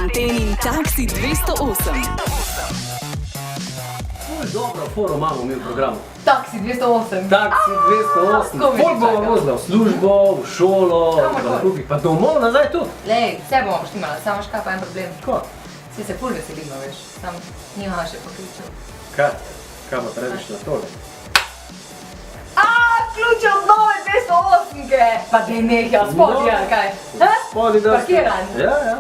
Antenin taksi 208. Dobro, foro imamo mi v programu. Taksi 208. Taksi 208. Ko mi Koliko že bomo čakal? vozili? V službo, v šolo, Kamorkoli. pa domov nazaj tu? Lej, vse bomo štimala, samo škaj pa en problem. Ko? Vsi se ful veselimo, veš, sam nima še pokličal. Kaj pa trebaš na tole? Ključe od nove 208-ke! Pa dej nehaj, spodje, ali kaj? Spodi, da Parkiran? Ja.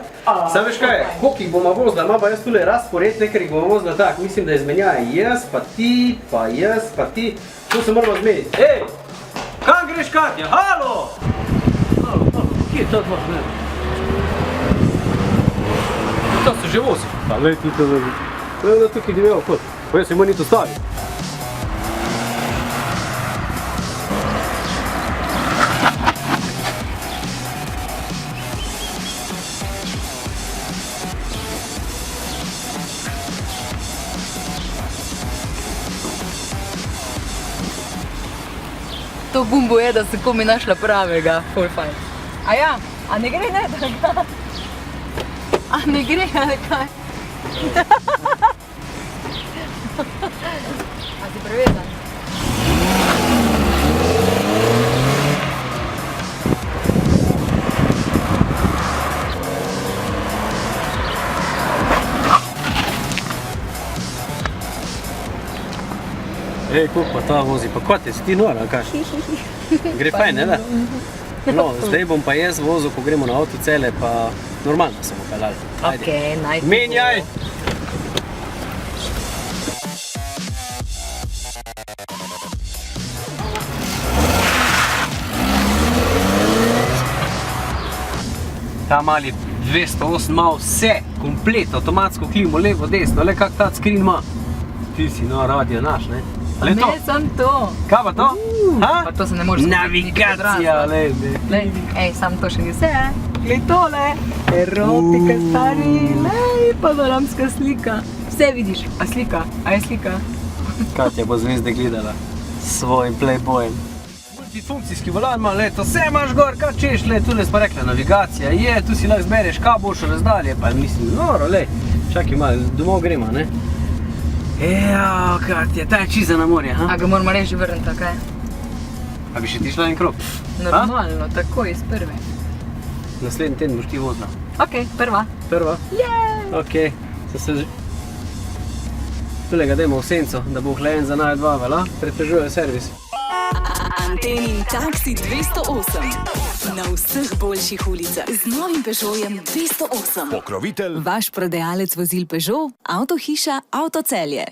Sam veš kaj, koliko jih bomo vozili, ima pa jaz tule razpored, ker jih bomo vozili tak, mislim, da izmenjajo jaz, pa ti, pa jaz, pa ti. Tu se moramo zmeniti. Ej, kam greš, Katja? Halo! Halo, kje je to tvoj smer? To se že vozi. Pa lej ti to vozi. Lej da tukaj divjel kot, pa jaz se moj nito stavi. To bumbo je, da se komi našla pravega, ful fajn. A ja, a ne gre, ne, da ga? A ne gre, ali kaj? A si prevezan? Ej, koliko pa ta vozi, pa kot je, si ti nora, ali kaj? Gre fajn, ne da? No, zdaj bom pa jaz vozil, ko gremo na avtocele, pa normalno se bomo peljali. Okej, naj ti Menjaj! Ta mali 208 ima vse, komplet, avtomatsko klimo, levo, desno, le kak ta screen ima. Ti si no radio naš, ne? Le to? Ne, sam to. Kaj pa to? Ha? Pa to se ne moreš zgoditi Navigacija, niti le. Lej, ej, sam to še ni vse. Glej tole, erotika stari, lej, panoramska slika. Vse vidiš, a slika, a je slika? Katja bo zvezde gledala s svojim playboyem. Multifunkcijski volan ima, le, to vse imaš gor, kaj češ, le, tule smo rekli, navigacija je, tu si lahko zbereš, kaj boš razdalje, pa mislim, noro, le, čakaj malo, domov gremo, ne? Ejo, Katja, ta je čiza na morje, ha? A ga moramo reči vrniti, kaj? A bi še ti šla en krog? Normalno, takoj iz prve. Naslednji teden boš ti vozila. Okej, prva. Prva? Jej! Okej, se že... Tule ga dajmo v senco, da bo hlajen za naj dva, vela? Pretežuje servis. Antenin taksi 208. Na vseh boljših ulicah. Z novim Peugeotem 208. Pokrovitelj Vaš prodajalec vozil Peugeot, Avtohiša, Avtocelje.